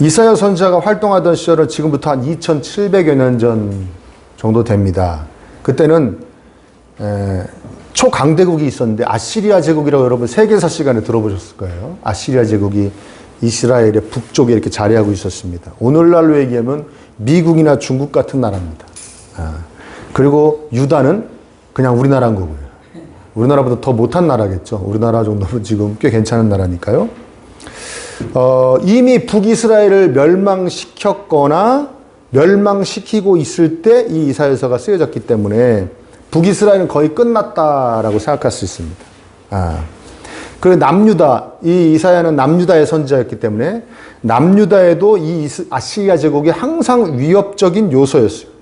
이사야 선지자가 활동하던 시절은 지금부터 한 2700여 년 전 정도 됩니다. 그때는 초강대국이 있었는데 아시리아 제국이라고 여러분 세계사 시간에 들어보셨을 거예요. 아시리아 제국이 이스라엘의 북쪽에 이렇게 자리하고 있었습니다. 오늘날로 얘기하면 미국이나 중국 같은 나라입니다. 그리고 유다는 그냥 우리나라인 거고요. 우리나라보다 더 못한 나라겠죠. 우리나라 정도면 지금 꽤 괜찮은 나라니까요. 이미 북이스라엘을 멸망시켰거나 멸망시키고 있을 때 이 이사야서가 쓰여졌기 때문에 북이스라엘은 거의 끝났다라고 생각할 수 있습니다. 그리고 남유다, 이 이사야는 남유다의 선지자였기 때문에 남유다에도 이 아시리아 제국이 항상 위협적인 요소였어요.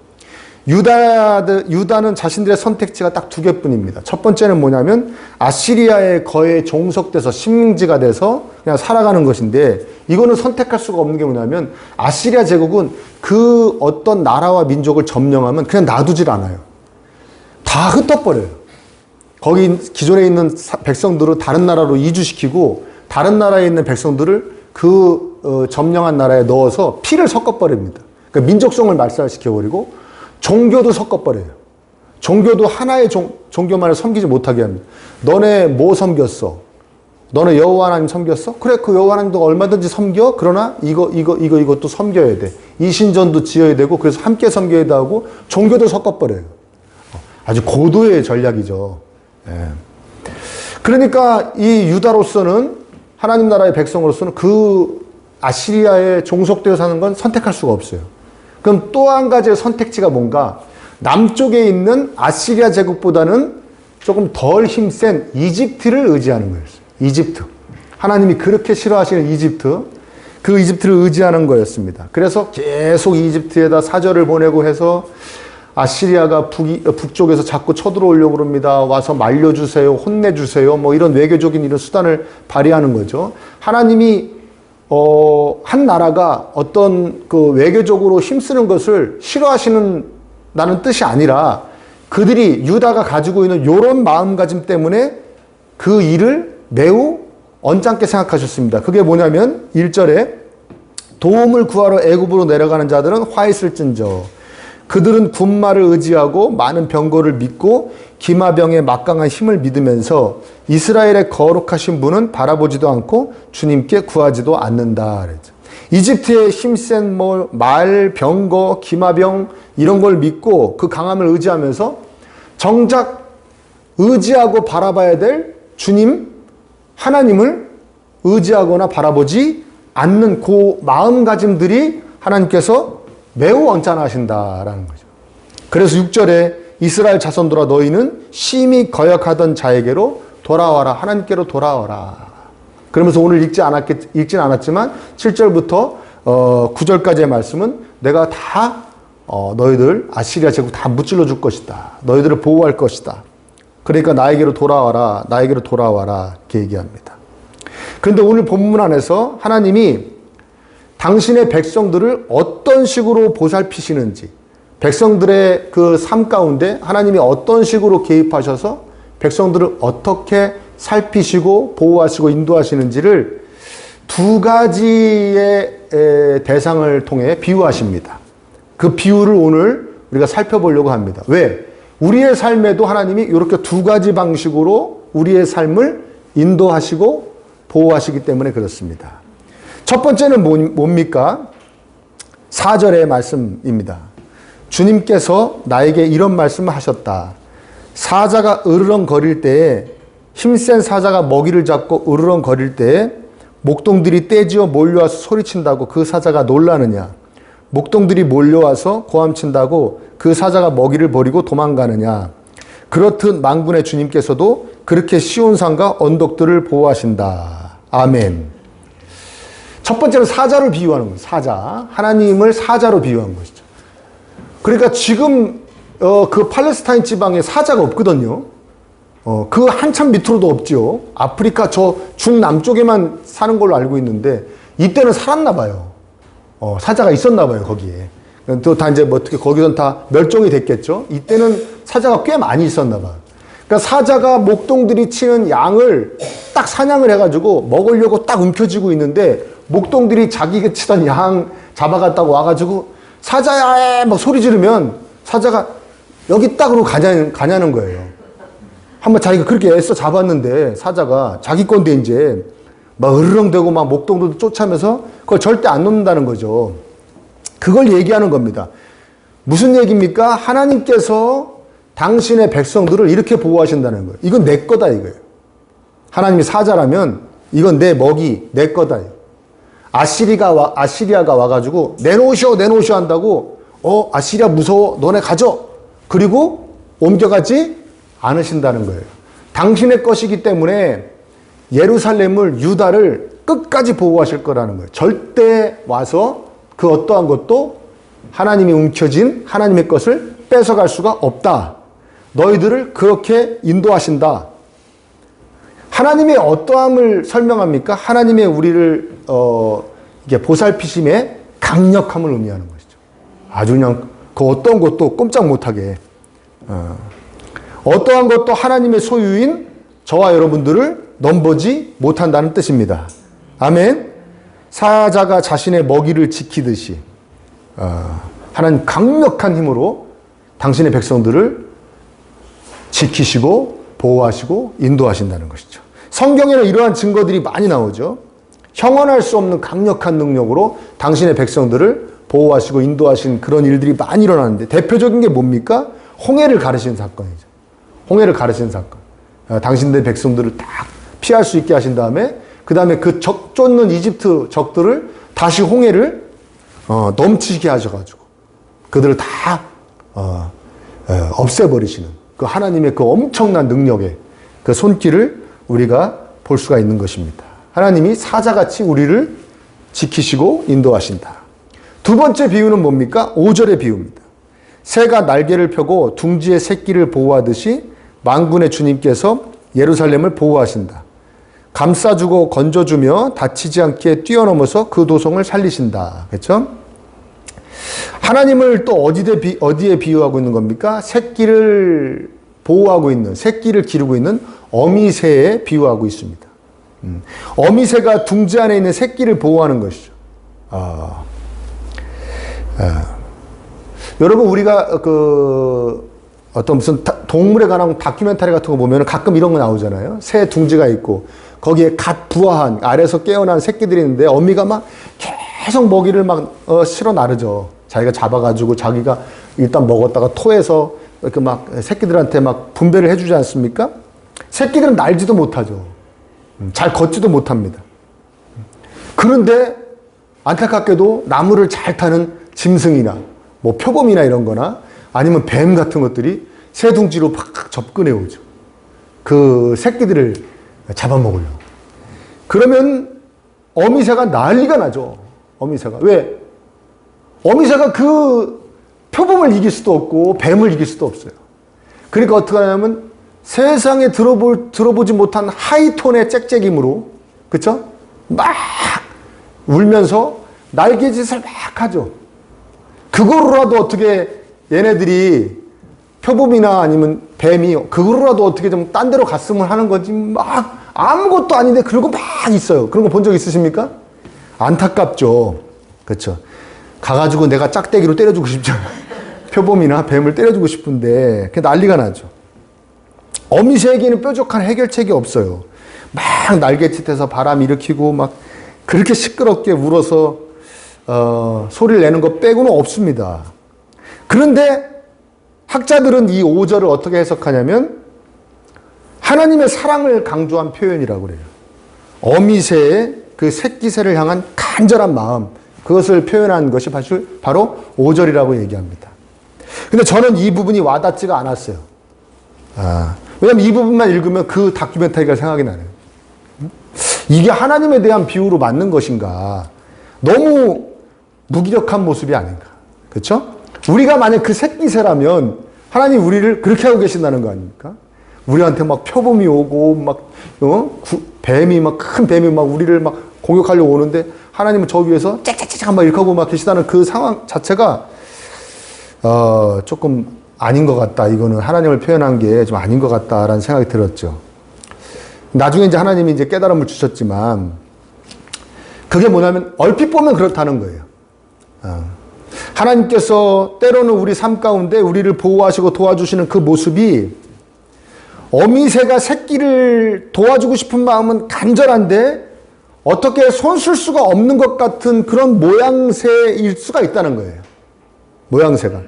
유다는 자신들의 선택지가 딱 두 개뿐입니다. 첫 번째는 뭐냐면 아시리아의 거에 종속돼서 식민지가 돼서 그냥 살아가는 것인데, 이거는 선택할 수가 없는 게 뭐냐면 아시리아 제국은 그 어떤 나라와 민족을 점령하면 그냥 놔두질 않아요. 다 흩어버려요. 거기 기존에 있는 백성들을 다른 나라로 이주시키고 다른 나라에 있는 백성들을 그 점령한 나라에 넣어서 피를 섞어버립니다. 그러니까 민족성을 말살시켜버리고 종교도 섞어버려요. 종교도 하나의 종교만을 섬기지 못하게 합니다. 너네 뭐 섬겼어? 너네 여호와 하나님 섬겼어? 그래, 그 여호와 하나님도 얼마든지 섬겨. 그러나 이것도 섬겨야 돼. 이신전도 지어야 되고, 그래서 함께 섬겨야 하고 종교도 섞어버려요. 아주 고도의 전략이죠. 그러니까 이 유다로서는, 하나님 나라의 백성으로서는 그 아시리아에 종속되어 사는 건 선택할 수가 없어요. 그럼 또 한 가지의 선택지가 뭔가, 남쪽에 있는 아시리아 제국보다는 조금 덜 힘센 이집트를 의지하는 거였어요. 이집트. 하나님이 그렇게 싫어하시는 이집트, 그 이집트를 의지하는 거였습니다. 그래서 계속 이집트에다 사절을 보내고 해서 아시리아가 북쪽에서 자꾸 쳐들어오려고 그럽니다. 와서 말려주세요, 혼내주세요, 뭐 이런 외교적인 이런 수단을 발휘하는 거죠. 하나님이 한 나라가 어떤 그 외교적으로 힘쓰는 것을 싫어하시는다는 뜻이 아니라, 그들이 유다가 가지고 있는 이런 마음가짐 때문에 그 일을 매우 언짢게 생각하셨습니다. 그게 뭐냐면 1절에 도움을 구하러 애굽으로 내려가는 자들은 화 있을진저 그들은 군마를 의지하고 많은 병거를 믿고 기마병의 막강한 힘을 믿으면서 이스라엘의 거룩하신 분은 바라보지도 않고 주님께 구하지도 않는다. 그랬죠. 이집트의 힘센 말, 병거, 기마병 이런 걸 믿고 그 강함을 의지하면서 정작 의지하고 바라봐야 될 주님, 하나님을 의지하거나 바라보지 않는 그 마음가짐들이 하나님께서 매우 언짢아하신다라는 거죠. 그래서 6절에 이스라엘 자손들아 너희는 심히 거역하던 자에게로 돌아와라. 하나님께로 돌아와라. 그러면서 오늘 읽진 않았지만 7절부터 9절까지의 말씀은 내가 다 너희들 아시리아 제국 다 무찔러 줄 것이다. 너희들을 보호할 것이다. 그러니까 나에게로 돌아와라. 나에게로 돌아와라. 이렇게 얘기합니다. 그런데 오늘 본문 안에서 하나님이 당신의 백성들을 어떤 식으로 보살피시는지, 백성들의 그 삶 가운데 하나님이 어떤 식으로 개입하셔서 백성들을 어떻게 살피시고 보호하시고 인도하시는지를 두 가지의 대상을 통해 비유하십니다. 그 비유를 오늘 우리가 살펴보려고 합니다. 왜? 우리의 삶에도 하나님이 이렇게 두 가지 방식으로 우리의 삶을 인도하시고 보호하시기 때문에 그렇습니다. 첫 번째는 뭡니까? 4절의 말씀입니다. 주님께서 나에게 이런 말씀을 하셨다. 사자가 으르렁거릴 때에, 힘센 사자가 먹이를 잡고 으르렁거릴 때에 목동들이 떼지어 몰려와서 소리친다고 그 사자가 놀라느냐? 목동들이 몰려와서 고함친다고 그 사자가 먹이를 버리고 도망가느냐? 그렇듯 만군의 주님께서도 그렇게 시온산과 언덕들을 보호하신다. 아멘. 첫 번째는 사자를 비유하는 거예요. 사자. 하나님을 사자로 비유한 것이죠. 그러니까 지금 그 팔레스타인 지방에 사자가 없거든요. 그 한참 밑으로도 없죠. 아프리카 저 중남쪽에만 사는 걸로 알고 있는데 이때는 살았나 봐요. 사자가 있었나 봐요, 거기에. 또 다 이제 어떻게 거기선 다 멸종이 됐겠죠. 이때는 사자가 꽤 많이 있었나 봐요. 그러니까 사자가 목동들이 치는 양을 딱 사냥을 해가지고 먹으려고 딱 움켜쥐고 있는데 목동들이 자기가 치던 양 잡아갔다고 와가지고 사자야 막 소리 지르면 사자가 여기 딱으로 가냐는 거예요. 한번 자기가 그렇게 애써 잡았는데 사자가 자기 건데 이제 막 으르렁대고 막 목동들도 쫓아면서 그걸 절대 안 놓는다는 거죠. 그걸 얘기하는 겁니다. 무슨 얘기입니까? 하나님께서 당신의 백성들을 이렇게 보호하신다는 거예요. 이건 내 거다 이거예요. 하나님이 사자라면 이건 내 먹이, 내 거다. 아시리아가 와가지고 내놓으셔 한다고 아시리아 무서워 너네 가져. 그리고 옮겨가지 않으신다는 거예요. 당신의 것이기 때문에 예루살렘을 유다를 끝까지 보호하실 거라는 거예요. 절대 와서 그 어떠한 것도 하나님이 움켜쥔 하나님의 것을 뺏어갈 수가 없다. 너희들을 그렇게 인도하신다. 하나님의 어떠함을 설명합니까? 하나님의 우리를 이게 보살피심의 강력함을 의미하는 것이죠. 아주 그냥 그 어떤 것도 꼼짝 못하게 어떠한 것도 하나님의 소유인 저와 여러분들을 넘보지 못한다는 뜻입니다. 아멘. 사자가 자신의 먹이를 지키듯이 하나님 강력한 힘으로 당신의 백성들을 지키시고 보호하시고 인도하신다는 것이죠. 성경에는 이러한 증거들이 많이 나오죠. 형언할 수 없는 강력한 능력으로 당신의 백성들을 보호하시고 인도하신 그런 일들이 많이 일어나는데 대표적인 게 뭡니까? 홍해를 가르신 사건이죠. 홍해를 가르신 사건. 당신들의 백성들을 딱 피할 수 있게 하신 다음에 그 다음에 그 쫓는 이집트 적들을 다시 홍해를 넘치게 하셔가지고 그들을 다 없애버리시는 그 하나님의 그 엄청난 능력의 그 손길을 우리가 볼 수가 있는 것입니다. 하나님이 사자같이 우리를 지키시고 인도하신다. 두 번째 비유는 뭡니까? 5절의 비유입니다. 새가 날개를 펴고 둥지의 새끼를 보호하듯이 만군의 주님께서 예루살렘을 보호하신다. 감싸주고 건져주며 다치지 않게 뛰어넘어서 그 도성을 살리신다. 그렇죠? 하나님을 또 어디에 비유하고 있는 겁니까? 새끼를 보호하고 있는, 새끼를 기르고 있는 어미새에 비유하고 있습니다. 어미새가 둥지 안에 있는 새끼를 보호하는 것이죠. 여러분 우리가 어떤 무슨 동물에 관한 다큐멘터리 같은 거 보면 가끔 이런 거 나오잖아요. 새 둥지가 있고 거기에 갓 부화한 알에서 깨어난 새끼들이 있는데 어미가 막 계속 먹이를 막 실어 나르죠. 자기가 잡아가지고 자기가 일단 먹었다가 토해서 이렇게 막 새끼들한테 막 분배를 해주지 않습니까? 새끼들은 날지도 못하죠. 잘 걷지도 못합니다. 그런데 안타깝게도 나무를 잘 타는 짐승이나 뭐 표범이나 이런 거나 아니면 뱀 같은 것들이 새 둥지로 팍 접근해 오죠. 그 새끼들을 잡아먹으려고. 그러면 어미새가 난리가 나죠. 어미새가. 왜? 어미새가 그 표범을 이길 수도 없고 뱀을 이길 수도 없어요. 그러니까 어떻게 하냐면 세상에 들어보지 못한 하이톤의 짹짹임으로, 그쵸? 막 울면서 날개짓을 막 하죠. 그거로라도 어떻게 얘네들이 표범이나 아니면 뱀이 그거로라도 어떻게 좀 딴 데로 갔으면 하는 거지 막 아무것도 아닌데 그러고 막 있어요. 그런 거 본 적 있으십니까? 안타깝죠. 그렇죠. 가가지고 내가 짝대기로 때려주고 싶죠. 표범이나 뱀을 때려주고 싶은데 그게 난리가 나죠. 어미새에게는 뾰족한 해결책이 없어요. 막 날개짓해서 바람 일으키고 막 그렇게 시끄럽게 울어서 소리를 내는 것 빼고는 없습니다. 그런데 학자들은 이 5절을 어떻게 해석하냐면 하나님의 사랑을 강조한 표현이라고 그래요. 어미새의 그 새끼새를 향한 간절한 마음, 그것을 표현한 것이 바로 5절이라고 얘기합니다. 근데 저는 이 부분이 와닿지가 않았어요. 왜냐면 이 부분만 읽으면 그 다큐멘터리가 생각이 나요. 이게 하나님에 대한 비유로 맞는 것인가? 너무 무기력한 모습이 아닌가? 그렇죠? 우리가 만약 그 새끼새라면 하나님 우리를 그렇게 하고 계신다는 거 아닙니까? 우리한테 막 표범이 오고 막 뱀이 막 큰 뱀이 막 우리를 막 공격하려고 오는데 하나님은 저 위에서 짹짹짹 막 이렇게 하고 막 계시다는 그 상황 자체가 조금 아닌 것 같다. 이거는 하나님을 표현한 게 좀 아닌 것 같다라는 생각이 들었죠. 나중에 이제 하나님이 이제 깨달음을 주셨지만 그게 뭐냐면 얼핏 보면 그렇다는 거예요. 하나님께서 때로는 우리 삶 가운데 우리를 보호하시고 도와주시는 그 모습이 어미새가 새끼를 도와주고 싶은 마음은 간절한데 어떻게 손쓸 수가 없는 것 같은 그런 모양새일 수가 있다는 거예요. 모양새가.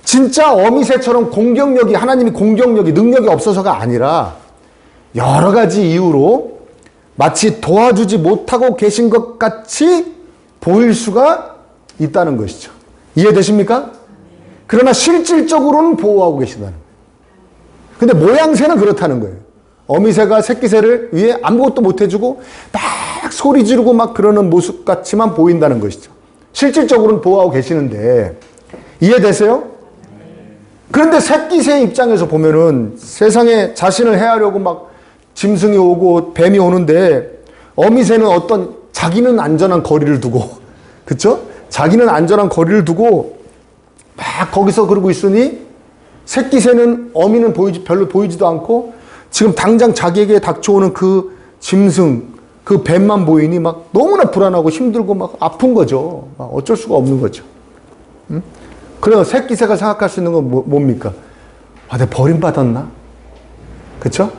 진짜 어미새처럼 공격력이, 하나님이 공격력이, 능력이 없어서가 아니라 여러 가지 이유로 마치 도와주지 못하고 계신 것 같이 보일 수가 있다는 것이죠. 이해되십니까? 그러나 실질적으로는 보호하고 계시다는 거예요. 근데 모양새는 그렇다는 거예요. 어미새가 새끼새를 위해 아무것도 못 해주고 막 소리 지르고 막 그러는 모습 같이만 보인다는 것이죠. 실질적으로는 보호하고 계시는데 이해되세요? 그런데 새끼새 입장에서 보면은 세상에 자신을 해하려고 막 짐승이 오고 뱀이 오는데 어미새는 어떤 자기는 안전한 거리를 두고 그쵸? 자기는 안전한 거리를 두고 막 거기서 그러고 있으니 새끼새는 어미는 별로 보이지도 않고 지금 당장 자기에게 닥쳐오는 그 짐승, 그 뱀만 보이니 막 너무나 불안하고 힘들고 막 아픈 거죠. 막 어쩔 수가 없는 거죠. 응? 그래서 새끼새가 생각할 수 있는 건 뭡니까? 아, 내가 버림받았나? 그쵸?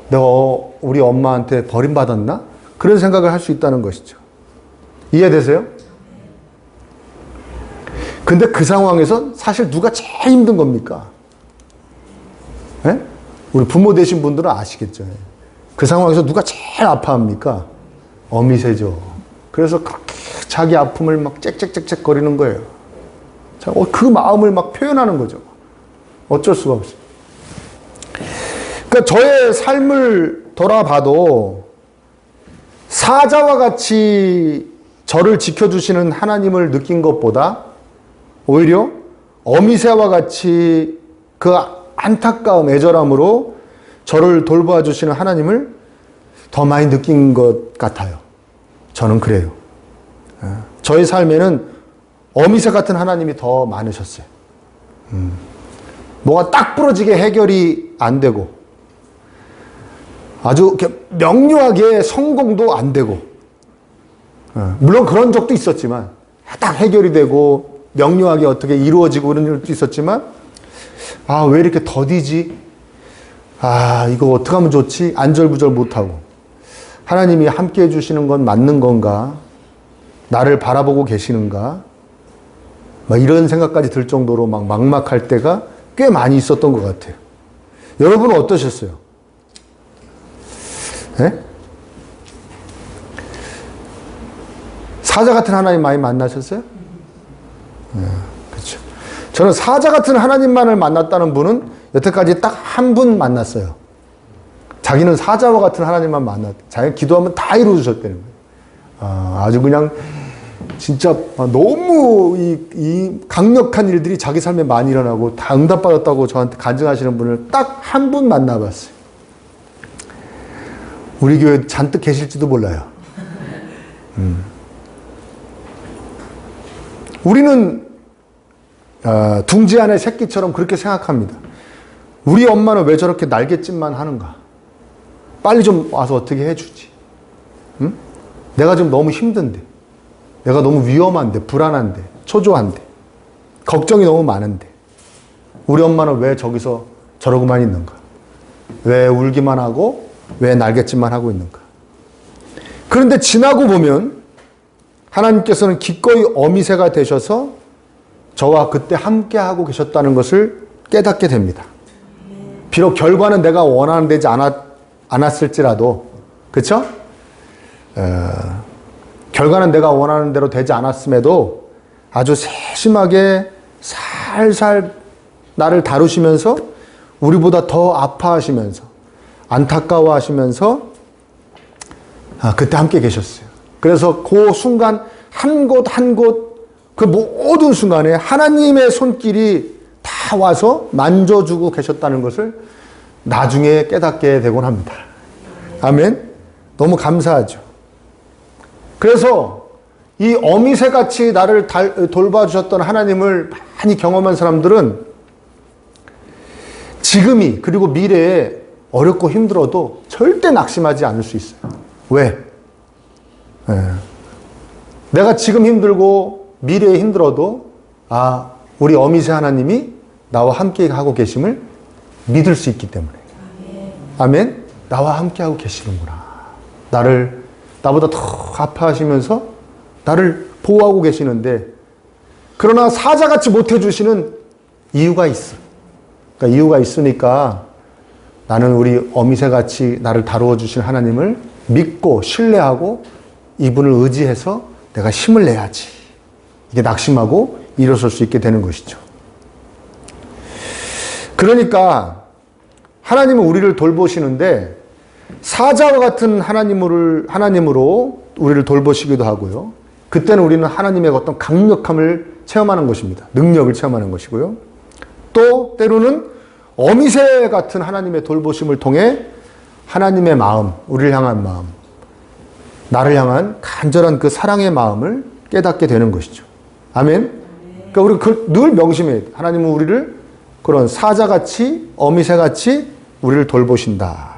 내가 우리 엄마한테 버림받았나? 그런 생각을 할 수 있다는 것이죠. 이해되세요? 근데 그 상황에서 사실 누가 제일 힘든 겁니까? 네? 우리 부모 되신 분들은 아시겠죠. 그 상황에서 누가 제일 아파합니까? 어미새죠. 그래서 그렇게 자기 아픔을 막 짹짹짹짹 거리는 거예요. 그 마음을 막 표현하는 거죠. 어쩔 수가 없어요. 그러니까 저의 삶을 돌아봐도 사자와 같이 저를 지켜주시는 하나님을 느낀 것보다 오히려 어미새와 같이 그 안타까움, 애절함으로 저를 돌봐 주시는 하나님을 더 많이 느낀 것 같아요. 저는 그래요. 저의 삶에는 어미새 같은 하나님이 더 많으셨어요. 뭐가 딱 부러지게 해결이 안 되고 아주 명료하게 성공도 안 되고 물론 그런 적도 있었지만 딱 해결이 되고 명료하게 어떻게 이루어지고 그런 일도 있었지만 아, 왜 이렇게 더디지? 아, 이거 어떻게 하면 좋지? 안절부절 못하고 하나님이 함께 해주시는 건 맞는 건가? 나를 바라보고 계시는가? 막 이런 생각까지 들 정도로 막 막막할 때가 꽤 많이 있었던 것 같아요. 여러분은 어떠셨어요? 네? 사자 같은 하나님 많이 만나셨어요? 네, 그렇죠. 저는 사자 같은 하나님만을 만났다는 분은 여태까지 딱 한 분 만났어요. 자기는 사자와 같은 하나님만 만났다. 자기가 기도하면 다 이루어주셨다는 거예요. 아주 그냥 진짜 너무 이 강력한 일들이 자기 삶에 많이 일어나고 다 응답받았다고 저한테 간증하시는 분을 딱 한 분 만나봤어요. 우리 교회 잔뜩 계실지도 몰라요. 우리는 둥지 안의 새끼처럼 그렇게 생각합니다. 우리 엄마는 왜 저렇게 날갯짓만 하는가? 빨리 좀 와서 어떻게 해주지. 응? 내가 지금 너무 힘든데, 내가 너무 위험한데, 불안한데, 초조한데, 걱정이 너무 많은데 우리 엄마는 왜 저기서 저러고만 있는가? 왜 울기만 하고 왜 날갯짓만 하고 있는가? 그런데 지나고 보면 하나님께서는 기꺼이 어미새가 되셔서 저와 그때 함께 하고 계셨다는 것을 깨닫게 됩니다. 비록 결과는 내가 원하는 되지 않았을지라도, 그렇죠? 결과는 내가 원하는 대로 되지 않았음에도 아주 세심하게 살살 나를 다루시면서 우리보다 더 아파하시면서 안타까워하시면서 그때 함께 계셨어요. 그래서 그 순간 한 곳 한 곳 그 모든 순간에 하나님의 손길이 다 와서 만져주고 계셨다는 것을 나중에 깨닫게 되곤 합니다. 아멘. 너무 감사하죠. 그래서 이 어미새같이 나를 돌봐주셨던 하나님을 많이 경험한 사람들은 지금이 그리고 미래에 어렵고 힘들어도 절대 낙심하지 않을 수 있어요. 왜? 내가 지금 힘들고 미래에 힘들어도 우리 어미새 하나님이 나와 함께 하고 계심을 믿을 수 있기 때문에. 아멘. 나와 함께 하고 계시는구나. 나보다 더 아파하시면서 나를 보호하고 계시는데, 그러나 사자같이 못해주시는 이유가 있어. 그러니까 이유가 있으니까 나는 우리 어미새같이 나를 다루어 주신 하나님을 믿고 신뢰하고 이분을 의지해서 내가 힘을 내야지. 이게 낙심하고 일어설 수 있게 되는 것이죠. 그러니까 하나님은 우리를 돌보시는데 사자와 같은 하나님으로 우리를 돌보시기도 하고요. 그때는 우리는 하나님의 어떤 강력함을 체험하는 것입니다. 능력을 체험하는 것이고요. 또 때로는 어미새 같은 하나님의 돌보심을 통해 하나님의 마음, 우리를 향한 마음, 나를 향한 간절한 그 사랑의 마음을 깨닫게 되는 것이죠. 아멘. 그러니까 우리 늘 명심해야 돼. 하나님은 우리를 그런 사자같이, 어미새같이 우리를 돌보신다.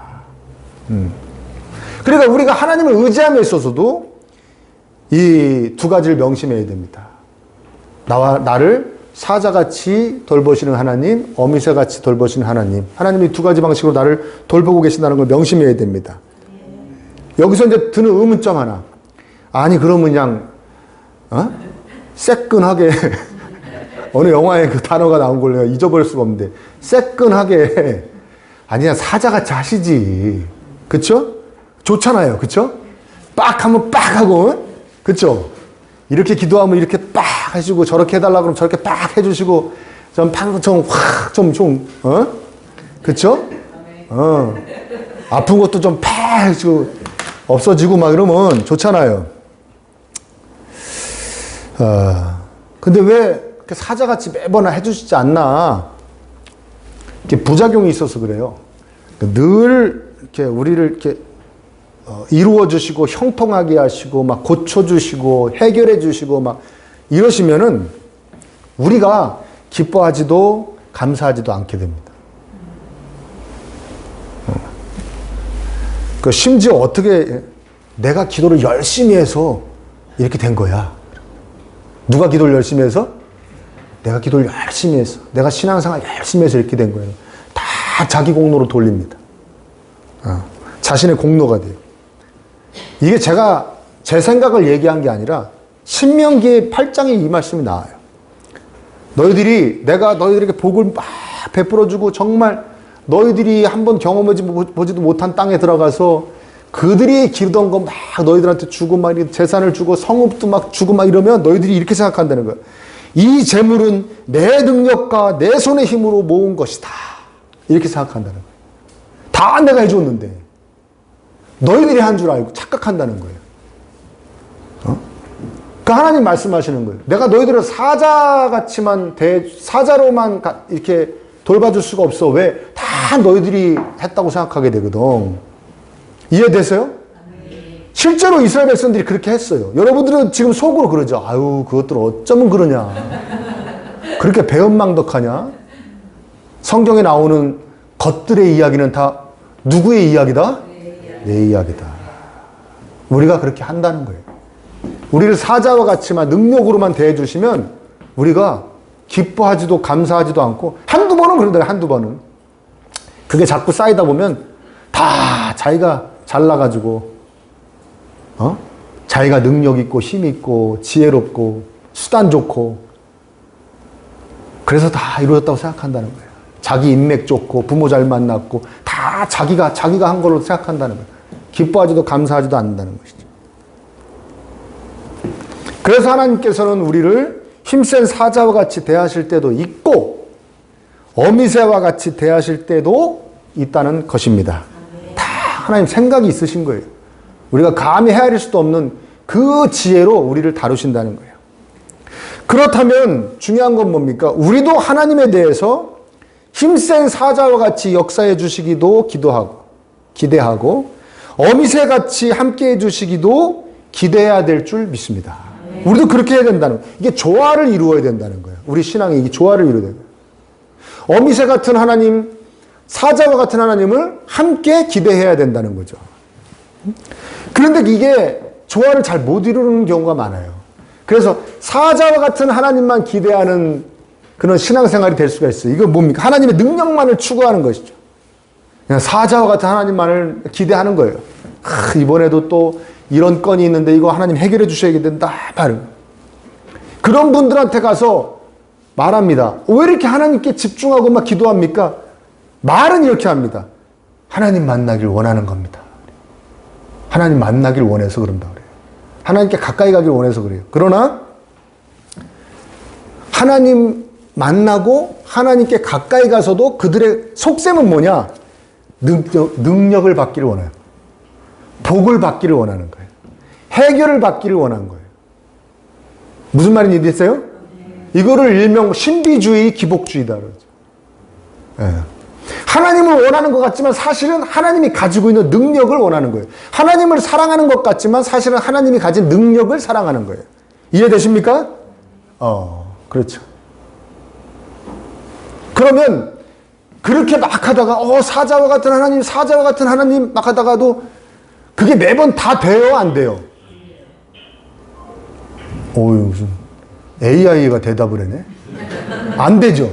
그러니까 우리가 하나님을 의지함에 있어서도 이 두 가지를 명심해야 됩니다. 나를 사자같이 돌보시는 하나님, 어미새같이 돌보시는 하나님. 하나님이 두 가지 방식으로 나를 돌보고 계신다는 걸 명심해야 됩니다. 여기서 이제 드는 의문점 하나. 아니, 그러면 그냥, 새끈하게, 어느 영화에 그 단어가 나온 걸 내가 잊어버릴 수가 없는데, 새끈하게, 아니야, 사자같이 하시지. 그쵸? 좋잖아요. 그쵸? 빡 하면 빡 하고, 그쵸? 이렇게 기도하면 이렇게 빡 해주고, 저렇게 해달라고 그러면 저렇게 빡 해주시고, 그쵸? 아픈 것도 좀 팍 해주고, 없어지고 막 이러면 좋잖아요. 근데 왜 이렇게 사자같이 매번 해주시지 않나? 이렇게 부작용이 있어서 그래요. 늘 이렇게 우리를 이렇게 이루어 주시고 형통하게 하시고 막 고쳐 주시고 해결해 주시고 막 이러시면은 우리가 기뻐하지도 감사하지도 않게 됩니다. 그 심지어 어떻게 내가 기도를 열심히 해서 이렇게 된 거야. 누가 기도를 열심히 해서? 내가 기도를 열심히 해서, 내가 신앙생활 열심히 해서 이렇게 된 거예요. 다 자기 공로로 돌립니다. 자신의 공로가 돼요. 이게 제가 제 생각을 얘기한 게 아니라 신명기 8장에 이 말씀이 나와요. 내가 너희들에게 복을 막 베풀어주고 정말 너희들이 한번 경험해보지도 못한 땅에 들어가서 그들이 기르던 거 막 너희들한테 주고 막 재산을 주고 성읍도 막 주고 막 이러면 너희들이 이렇게 생각한다는 거야. 이 재물은 내 능력과 내 손의 힘으로 모은 것이다. 이렇게 생각한다는 거예요. 다 내가 해줬는데 너희들이 한 줄 알고 착각한다는 거예요. 그 하나님 말씀하시는 거예요. 내가 너희들을 사자로만 이렇게 돌봐줄 수가 없어. 왜? 다 너희들이 했다고 생각하게 되거든. 이해되세요? 실제로 이스라엘 백성들이 그렇게 했어요. 여러분들은 지금 속으로 그러죠. 아유, 그것들 어쩌면 그러냐. 그렇게 배은망덕하냐? 성경에 나오는 것들의 이야기는 다 누구의 이야기다? 내 이야기다. 우리가 그렇게 한다는 거예요. 우리를 사자와 같이만 능력으로만 대해주시면 우리가 기뻐하지도 감사하지도 않고 한두 번은 그런다. 한두 번은. 그게 자꾸 쌓이다 보면 다 자기가 잘나가지고 자기가 능력 있고 힘 있고 지혜롭고 수단 좋고 그래서 다 이루어졌다고 생각한다는 거예요. 자기 인맥 좋고 부모 잘 만났고 다 자기가 한 걸로 생각한다는 거예요. 기뻐하지도 감사하지도 않는다는 것이죠. 그래서 하나님께서는 우리를 힘센 사자와 같이 대하실 때도 있고 어미새와 같이 대하실 때도 있다는 것입니다. 다 하나님 생각이 있으신 거예요. 우리가 감히 헤아릴 수도 없는 그 지혜로 우리를 다루신다는 거예요. 그렇다면 중요한 건 뭡니까? 우리도 하나님에 대해서 힘센 사자와 같이 역사해 주시기도 기대하고 어미새같이 함께 해 주시기도 기대해야 될 줄 믿습니다. 우리도 그렇게 해야 된다는 거예요. 이게 조화를 이루어야 된다는 거예요. 우리 신앙이 이게 조화를 이루어야 돼요. 어미새 같은 하나님, 사자와 같은 하나님을 함께 기대해야 된다는 거죠. 그런데 이게 조화를 잘 못 이루는 경우가 많아요. 그래서 사자와 같은 하나님만 기대하는 그런 신앙생활이 될 수가 있어요. 이거 뭡니까? 하나님의 능력만을 추구하는 것이죠. 그냥 사자와 같은 하나님만을 기대하는 거예요. 이번에도 또 이런 건이 있는데 이거 하나님 해결해 주셔야 된다. 그런 분들한테 가서 말합니다. 왜 이렇게 하나님께 집중하고 막 기도합니까? 말은 이렇게 합니다. 하나님 만나길 원하는 겁니다. 하나님 만나길 원해서 그런다 그래요. 하나님께 가까이 가길 원해서 그래요. 그러나 하나님 만나고 하나님께 가까이 가서도 그들의 속셈은 뭐냐? 능력을 받기를 원해요. 복을 받기를 원하는 거예요. 해결을 받기를 원하는 거예요. 무슨 말인지 이해됐어요? 이거를 일명 신비주의, 기복주의다 그러죠. 예. 하나님을 원하는 것 같지만 사실은 하나님이 가지고 있는 능력을 원하는 거예요. 하나님을 사랑하는 것 같지만 사실은 하나님이 가진 능력을 사랑하는 거예요. 이해되십니까? 그렇죠. 그러면 그렇게 막 하다가 사자와 같은 하나님 막 하다가도 그게 매번 다 돼요, 안 돼요? 무슨 AI가 대답을 해네? 안 되죠.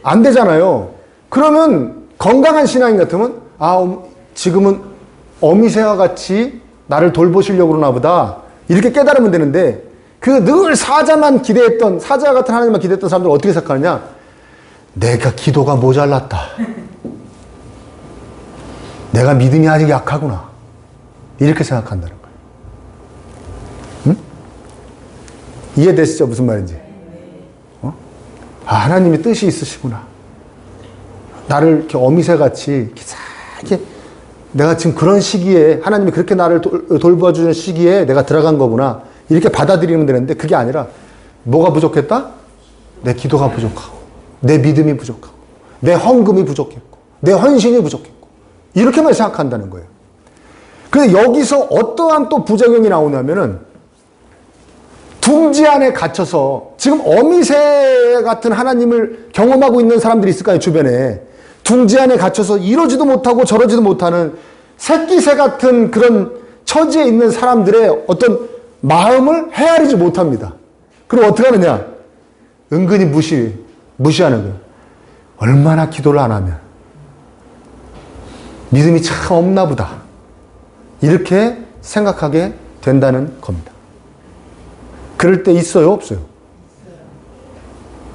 안 되잖아요. 그러면 건강한 신앙인 같으면 지금은 어미새와 같이 나를 돌보시려고 그러나 보다 이렇게 깨달으면 되는데 그 늘 사자만 기대했던 사자 같은 하나님만 기대했던 사람들은 어떻게 생각하느냐? 내가 기도가 모자랐다. 내가 믿음이 아직 약하구나. 이렇게 생각한다는 거예요. 응? 이해되시죠? 무슨 말인지? 하나님의 뜻이 있으시구나. 나를 이렇게 어미새같이 이렇게 내가 지금 그런 시기에 하나님이 그렇게 나를 돌봐주는 시기에 내가 들어간 거구나. 이렇게 받아들이면 되는데 그게 아니라 뭐가 부족했다? 내 기도가 부족하고 내 믿음이 부족하고 내 헌금이 부족했고 내 헌신이 부족했고 이렇게만 생각한다는 거예요. 그런데 여기서 어떠한 또 부작용이 나오냐면은 둥지 안에 갇혀서 지금 어미새 같은 하나님을 경험하고 있는 사람들이 있을까요? 주변에. 둥지 안에 갇혀서 이러지도 못하고 저러지도 못하는 새끼새 같은 그런 처지에 있는 사람들의 어떤 마음을 헤아리지 못합니다. 그럼 어떻게 하느냐? 은근히 무시하는 거예요. 얼마나 기도를 안 하면 믿음이 참 없나 보다. 이렇게 생각하게 된다는 겁니다. 그럴 때 있어요? 없어요?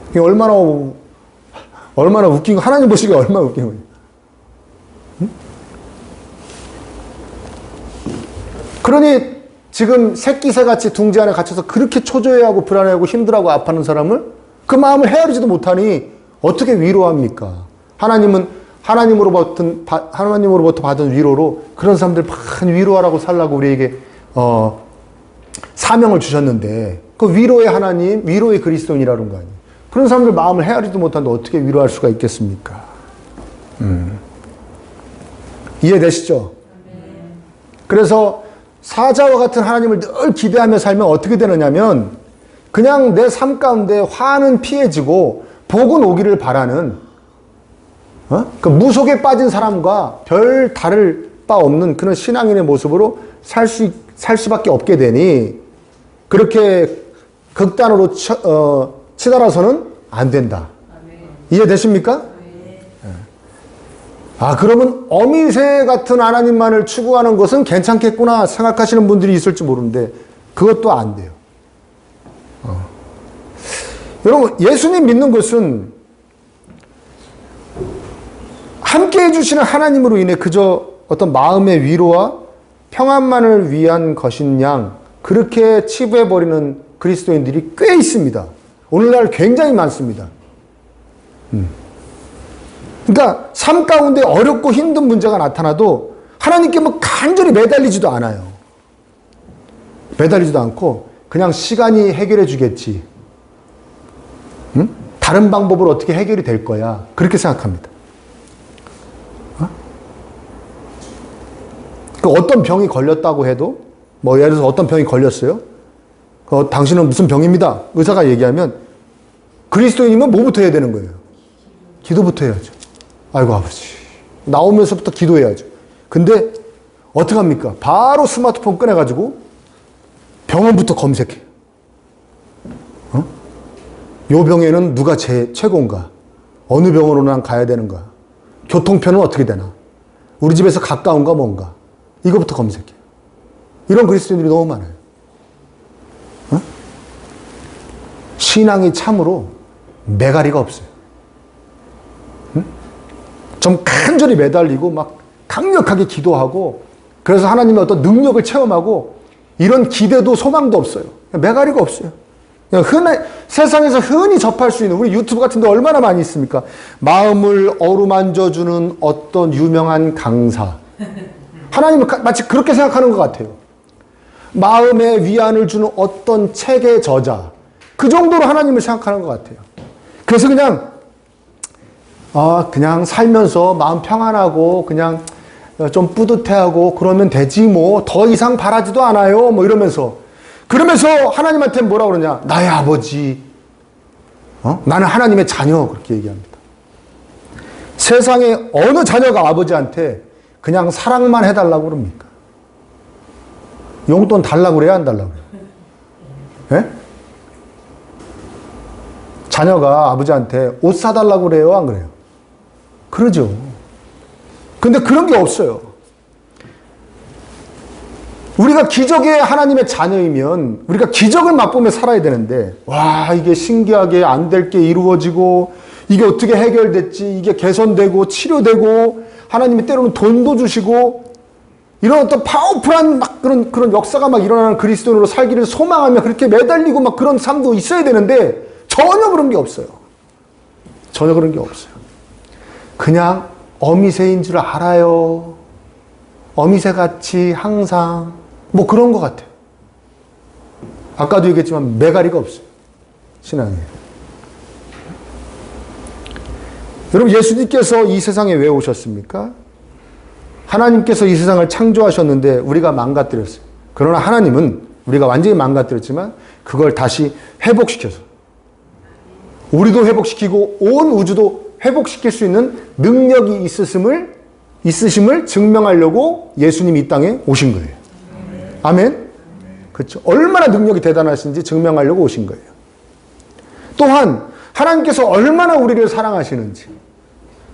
이게 얼마나 웃긴 거, 하나님 보시기에 얼마나 웃긴 거예요. 응? 그러니 지금 새끼새같이 둥지 안에 갇혀서 그렇게 초조해하고 불안해하고 힘들어하고 아파하는 사람을 그 마음을 헤아리지도 못하니 어떻게 위로합니까? 하나님으로부터 받은 위로로 그런 사람들 많이 위로하라고 살라고 우리에게 사명을 주셨는데 그 위로의 하나님, 위로의 그리스도인이라는 거 아니에요. 그런 사람들 마음을 헤아리지도 못하는데 어떻게 위로할 수가 있겠습니까? 이해되시죠? 그래서 사자와 같은 하나님을 늘 기대하며 살면 어떻게 되느냐면 그냥 내 삶 가운데 화는 피해지고 복은 오기를 바라는 그 무속에 빠진 사람과 별 다를 바 없는 그런 신앙인의 모습으로 살 수밖에 없게 되니 그렇게 극단으로 치달아서는 안 된다. 이해되십니까? 그러면 어미새 같은 하나님만을 추구하는 것은 괜찮겠구나 생각하시는 분들이 있을지 모르는데 그것도 안 돼요. 여러분, 예수님 믿는 것은 함께 해주시는 하나님으로 인해 그저 어떤 마음의 위로와 평안만을 위한 것인 양 그렇게 치부해버리는 그리스도인들이 꽤 있습니다. 오늘날 굉장히 많습니다. 그러니까 삶 가운데 어렵고 힘든 문제가 나타나도 하나님께 간절히 매달리지도 않아요. 매달리지도 않고 그냥 시간이 해결해 주겠지. 다른 방법으로 어떻게 해결이 될 거야. 그렇게 생각합니다. 어떤 병이 걸렸다고 해도 예를 들어서 어떤 병이 걸렸어요. 당신은 무슨 병입니다. 의사가 얘기하면 그리스도인이면 뭐부터 해야 되는 거예요? 기도부터 해야죠. 아이고 아버지 나오면서부터 기도해야죠. 근데 어떡합니까? 바로 스마트폰 꺼내가지고 병원부터 검색해. 요 병에는 누가 최고인가? 어느 병원으로 난 가야 되는가? 교통편은 어떻게 되나? 우리 집에서 가까운가 뭔가? 이거부터 검색해. 이런 그리스도인들이 너무 많아요. 신앙이 참으로 매가리가 없어요. 좀 간절히 매달리고 막 강력하게 기도하고 그래서 하나님의 어떤 능력을 체험하고 이런 기대도 소망도 없어요. 매가리가 없어요. 그냥 세상에서 흔히 접할 수 있는 우리 유튜브 같은 데 얼마나 많이 있습니까? 마음을 어루만져주는 어떤 유명한 강사. 하나님은 마치 그렇게 생각하는 것 같아요. 마음에 위안을 주는 어떤 책의 저자. 그 정도로 하나님을 생각하는 것 같아요. 그래서 그냥 살면서 마음 평안하고 그냥 좀 뿌듯해하고 그러면 되지 뭐 더 이상 바라지도 않아요 뭐 이러면서 그러면서 하나님한테 뭐라 그러냐? 나의 아버지, 나는 하나님의 자녀 그렇게 얘기합니다. 세상에 어느 자녀가 아버지한테 그냥 사랑만 해달라고 그럽니까? 용돈 달라고 그래야 안 달라고 그래요? 예? 자녀가 아버지한테 옷 사달라고 그래요 안 그래요? 그러죠. 근데 그런 게 없어요. 우리가 기적의 하나님의 자녀이면 우리가 기적을 맛보며 살아야 되는데 와 이게 신기하게 안 될 게 이루어지고 이게 어떻게 해결됐지 이게 개선되고 치료되고 하나님이 때로는 돈도 주시고 이런 어떤 파워풀한 막 그런 역사가 막 일어나는 그리스도인으로 살기를 소망하며 그렇게 매달리고 막 그런 삶도 있어야 되는데 전혀 그런 게 없어요. 전혀 그런 게 없어요. 그냥 어미새인 줄 알아요. 어미새같이 항상 뭐 그런 것 같아요. 아까도 얘기했지만 매가리가 없어요. 신앙에. 여러분 예수님께서 이 세상에 왜 오셨습니까? 하나님께서 이 세상을 창조하셨는데 우리가 망가뜨렸어요. 그러나 하나님은 우리가 완전히 망가뜨렸지만 그걸 다시 회복시켜서 우리도 회복시키고 온 우주도 회복시킬 수 있는 능력이 있으심을 증명하려고 예수님이 이 땅에 오신 거예요. 아멘? 그렇죠. 얼마나 능력이 대단하신지 증명하려고 오신 거예요. 또한 하나님께서 얼마나 우리를 사랑하시는지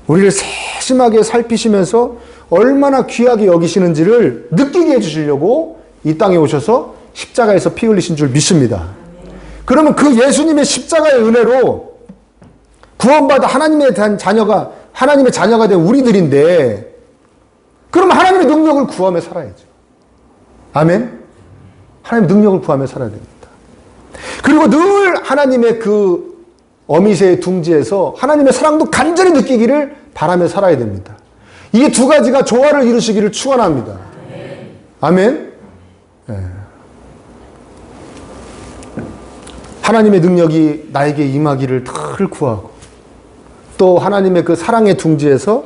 우리를 세심하게 살피시면서 얼마나 귀하게 여기시는지를 느끼게 해주시려고 이 땅에 오셔서 십자가에서 피 흘리신 줄 믿습니다. 그러면 그 예수님의 십자가의 은혜로 구원받아 하나님의 자녀가 된 우리들인데 그러면 하나님의 능력을 구하며 살아야죠. 아멘? 하나님의 능력을 구하며 살아야 됩니다. 그리고 늘 하나님의 그 어미새의 둥지에서 하나님의 사랑도 간절히 느끼기를 바라며 살아야 됩니다. 이 두 가지가 조화를 이루시기를 축원합니다. 아멘? 네. 하나님의 능력이 나에게 임하기를 늘 구하고 또 하나님의 그 사랑의 둥지에서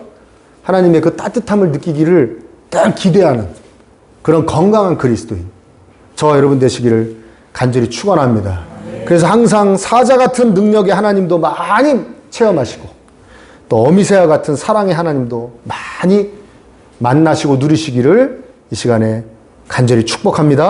하나님의 그 따뜻함을 느끼기를 늘 기대하는 그런 건강한 그리스도인 저와 여러분 되시기를 간절히 축원합니다. 그래서 항상 사자 같은 능력의 하나님도 많이 체험하시고 또 어미새와 같은 사랑의 하나님도 많이 만나시고 누리시기를 이 시간에 간절히 축복합니다.